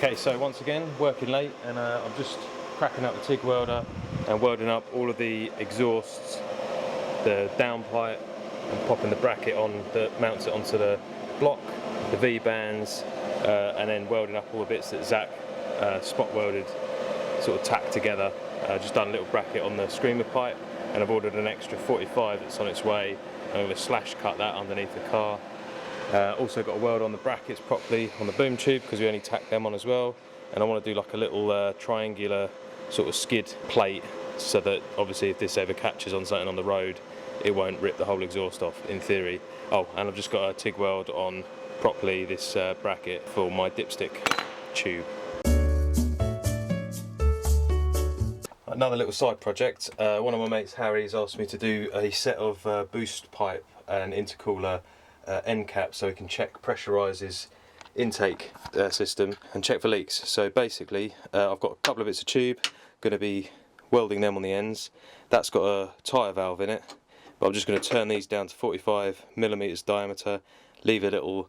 Okay, so once again, working late, and I'm just cracking up the TIG welder and welding up all of the exhausts, the downpipe, and popping the bracket on that mounts it onto the block, the V-bands, and then welding up all the bits that Zach spot welded, sort of tacked together. Just done a little bracket on the screamer pipe, and I've ordered an extra 45 that's on its way. I'm going to slash cut that underneath the car. Also got to weld on the brackets properly on the boom tube, because we only tacked them on as well. And I want to do like a little triangular sort of skid plate, so that obviously if this ever catches on something on the road, it won't rip the whole exhaust off, in theory. Oh, and I've just got a TIG weld on properly this bracket for my dipstick tube. Another little side project. One of my mates, Harry's, asked me to do a set of boost pipe and intercooler end caps, so he can check, pressurise his intake system and check for leaks. So basically, I've got a couple of bits of tube, going to be welding them on the ends. That's got a tyre valve in it, but I'm just going to turn these down to 45mm diameter, leave a little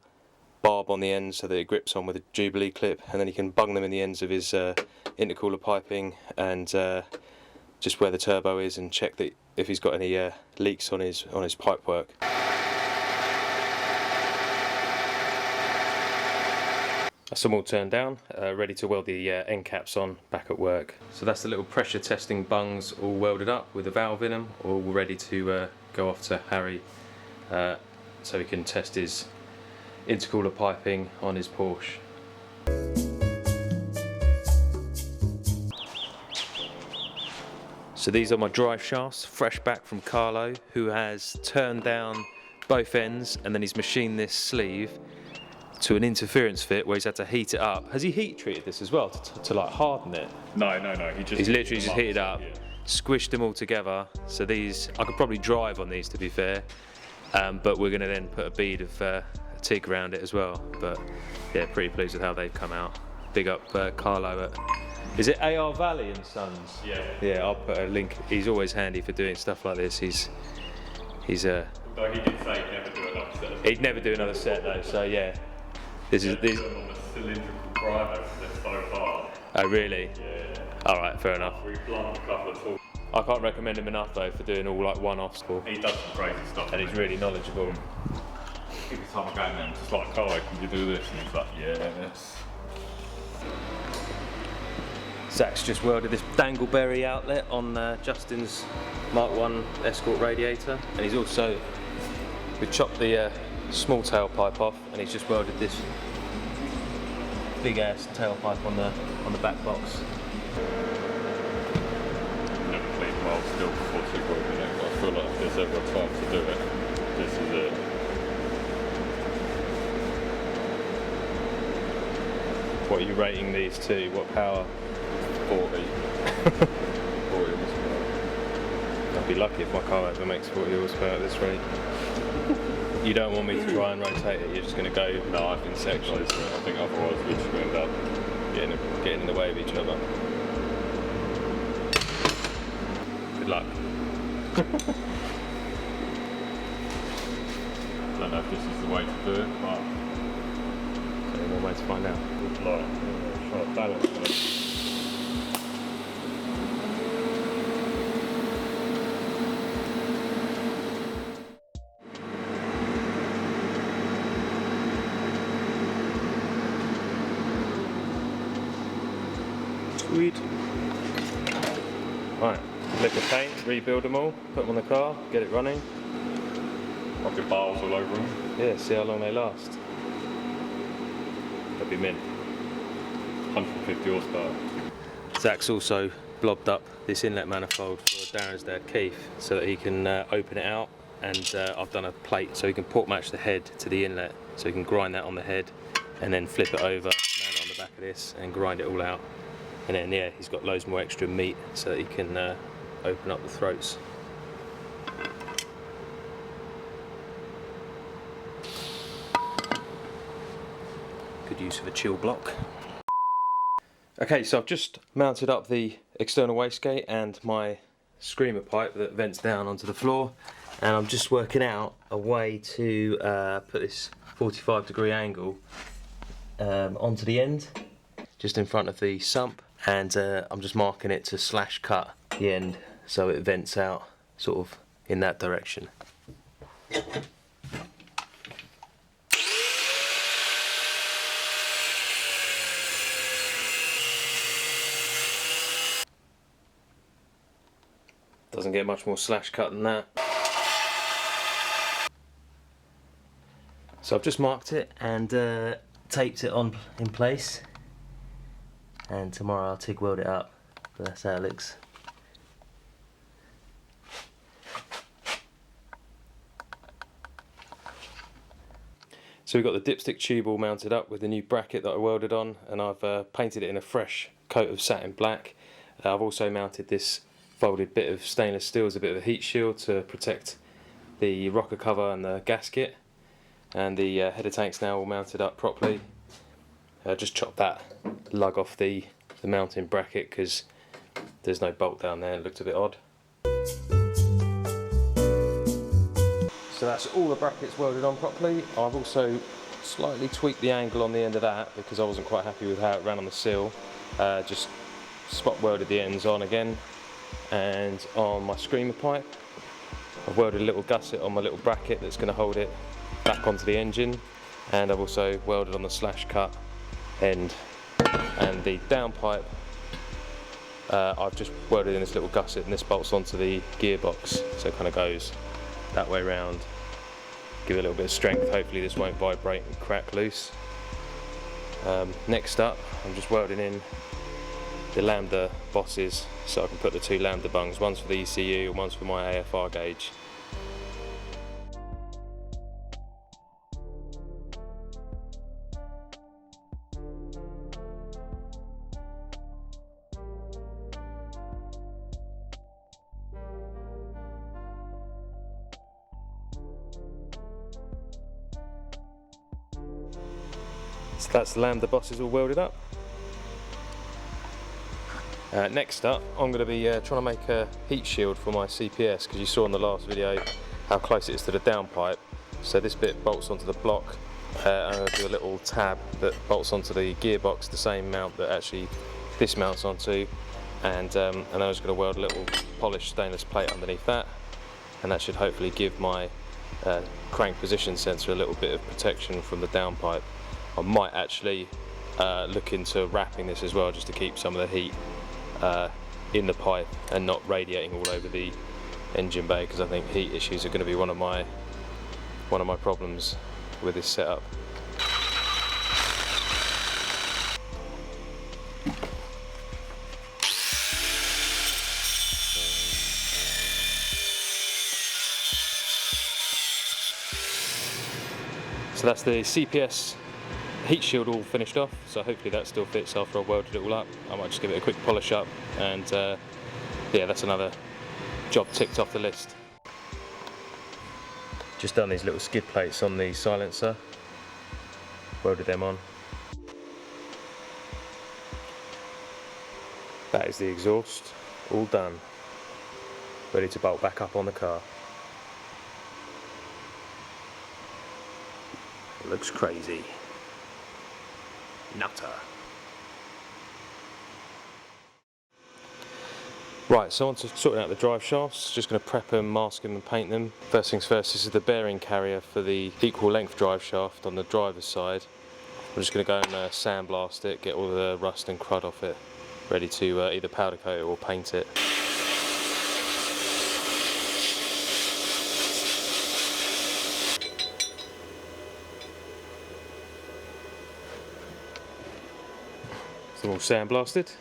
barb on the end so that it grips on with a Jubilee clip, and then he can bung them in the ends of his intercooler piping and just where the turbo is, and check that if he's got any leaks on his pipe work. That's them all turned down, ready to weld the end caps on back at work. So that's the little pressure testing bungs all welded up with a valve in them, all ready to go off to Harry so he can test his intercooler piping on his Porsche. So these are my drive shafts, fresh back from Carlo, who has turned down both ends and then he's machined this sleeve to an interference fit where he's had to heat it up. Has he heat treated this as well to like harden it? No. He's literally just heated up, squished them all together. So these, I could probably drive on these, to be fair, but we're going to then put a bead of TIG around it as well. But yeah, pretty pleased with how they've come out. Big up Carlo at, is it A.R Valli and Sons? Yeah. Yeah, I'll put a link. He's always handy for doing stuff like this. He's Although he did say he'd never do another set. He'd never do another set though. So yeah. This is this. On the cylindrical driver, they're so hard. Oh really? Yeah. All right, fair enough. We've blunt a couple of tools. I can't recommend him enough though for doing all like one-offs. He does some crazy stuff. And he's really knowledgeable. Every time I go in there, I'm just like, Carlo, can you do this? And he's like, yes. Zach's just welded this dangleberry outlet on Justin's Mk1 Escort radiator, and he's also, we chopped the small tailpipe off, and he's just welded this big ass tailpipe on the back box. Never cleaned mild steel before TIG welding it, but I feel like if there's ever a time to do it, this is it. What are you rating these to? What power? 40. 40 horsepower. I'd be lucky if my car ever makes 40 horsepower at this rate. You don't want me to try and rotate it, you're just going to go in sections. I think otherwise we just end up getting in the way of each other. Good luck. I don't know if this is the way to do it, but any more ways to find out. Like, try to balance it. Sweet. Right, lick of paint, rebuild them all, put them on the car, get it running. Rocket bars all over them. Yeah, see how long they last. That'd be mint. 150 horsepower. Zach's also blobbed up this inlet manifold for Darren's dad Keith, so that he can open it out, and I've done a plate so he can port match the head to the inlet, so he can grind that on the head and then flip it over, mount it on the back of this and grind it all out. And then yeah, he's got loads more extra meat so that he can open up the throats. Good use of a chill block. Okay, so I've just mounted up the external wastegate and my screamer pipe that vents down onto the floor, and I'm just working out a way to put this 45-degree angle onto the end. just in front of the sump, and I'm just marking it to slash cut the end so it vents out sort of in that direction. Doesn't get much more slash cut than that. So I've just marked it and taped it on in place, and tomorrow I'll TIG weld it up, but that's how it looks. So we've got the dipstick tube all mounted up with the new bracket that I welded on, and I've painted it in a fresh coat of satin black. I've also mounted this folded bit of stainless steel as a bit of a heat shield to protect the rocker cover and the gasket, and the header tank's now all mounted up properly. Just chopped that lug off the mounting bracket because there's no bolt down there, it looked a bit odd. So that's all the brackets welded on properly. I've also slightly tweaked the angle on the end of that because I wasn't quite happy with how it ran on the sill. Just spot welded the ends on again, and on my screamer pipe I've welded a little gusset on my little bracket that's going to hold it back onto the engine, and I've also welded on the slash cut end, and the downpipe I've just welded in this little gusset, and this bolts onto the gearbox, so it kind of goes that way round, give it a little bit of strength. Hopefully this won't vibrate and crack loose. Next up, I'm just welding in the lambda bosses so I can put the two lambda bungs, one's for the ECU and one's for my AFR gauge. So that's the lambda bosses all welded up. Next up, I'm going to be trying to make a heat shield for my CPS, because you saw in the last video how close it is to the downpipe. So this bit bolts onto the block, and I'm going to do a little tab that bolts onto the gearbox, the same mount that actually this mounts onto, and I'm just going to weld a little polished stainless plate underneath that, and that should hopefully give my crank position sensor a little bit of protection from the downpipe. I might actually look into wrapping this as well, just to keep some of the heat in the pipe and not radiating all over the engine bay, because I think heat issues are going to be one of my problems with this setup. So that's the CPS heat shield all finished off, so hopefully that still fits after I've welded it all up. I might just give it a quick polish up, and yeah, that's another job ticked off the list. Just done these little skid plates on the silencer, welded them on. That is the exhaust, all done, ready to bolt back up on the car. It looks crazy. Nutter. Right, so on to sorting out the drive shafts. Just going to prep them, mask them and paint them. First things first, this is the bearing carrier for the equal length drive shaft on the driver's side. I'm just going to go and sandblast it, get all the rust and crud off it, ready to either powder coat it or paint it. They're all sandblasted.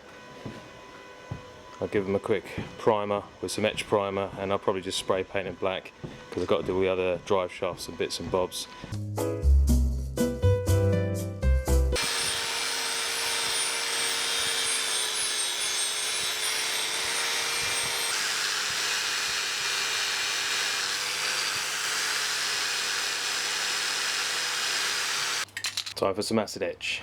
I'll give them a quick primer with some etch primer, and I'll probably just spray paint them black because I've got to do all the other drive shafts and bits and bobs. Time for some acid etch.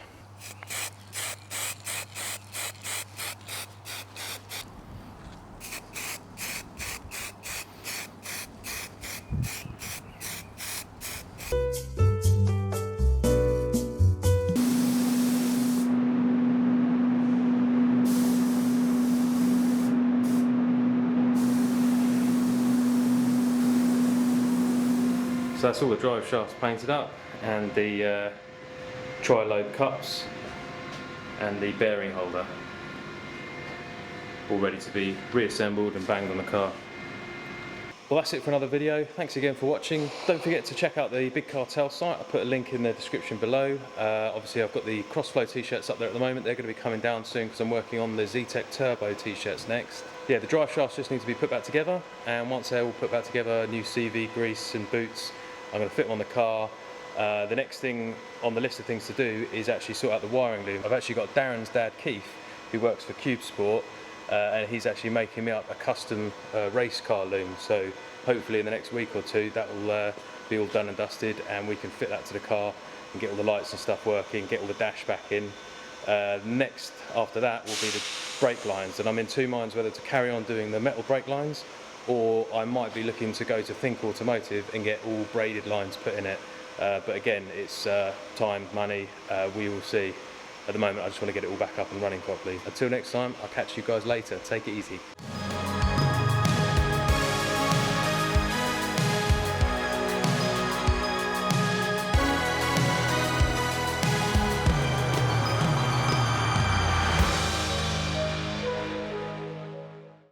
So that's all the drive shafts painted up, and the tri-lobe cups and the bearing holder all ready to be reassembled and banged on the car. Well, that's it for another video. Thanks again for watching. Don't forget to check out the Big Cartel site. I'll put a link in the description below. Obviously I've got the Crossflow t-shirts up there at the moment. They're going to be coming down soon because I'm working on the Z-Tech Turbo t-shirts next. Yeah, the drive shafts just need to be put back together, and once they're all put back together, new CV grease and boots, I'm going to fit them on the car. The next thing on the list of things to do is actually sort out the wiring loom. I've actually got Darren's dad, Keith, who works for Cube Sport, and he's actually making me up a custom race car loom. So hopefully in the next week or two that will be all done and dusted, and we can fit that to the car and get all the lights and stuff working, get all the dash back in. Next after that will be the brake lines, and I'm in two minds whether to carry on doing the metal brake lines, or I might be looking to go to Think Automotive and get all braided lines put in it. But again, it's time, money, we will see. At the moment I just want to get it all back up and running properly. Until next time, I'll catch you guys later. Take it easy.